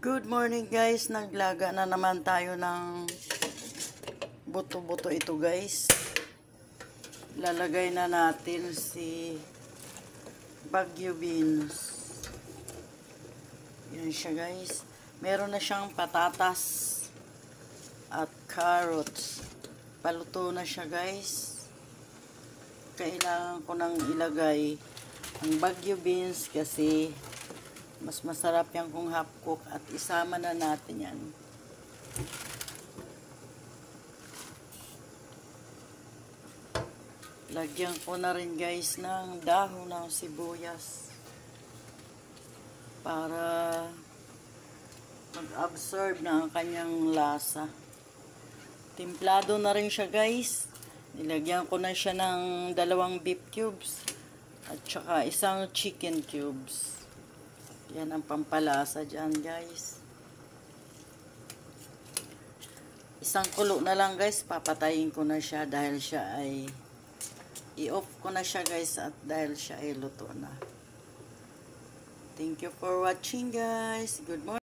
Good morning guys, naglaga na naman tayo ng buto-buto ito guys. Lalagay na natin si Baguio beans. Yan siya guys. Meron na siyang patatas at carrots. Paluto na siya guys. Kailangan ko nang ilagay ang Baguio beans kasi mas masarap yan kung half cook at isama na natin yan. Lagyan ko na rin guys ng dahon ng sibuyas para mag-absorb na ang kanyang lasa. Timplado na rin siya guys. Nilagyan ko na siya ng 2 beef cubes at saka 1 chicken cubes. Yan ang pampalasa dyan guys. 1 kulo na lang guys. Papatayin ko na siya dahil siya ay i-off ko na siya guys at dahil siya ay luto na. Thank you for watching guys. Good morning.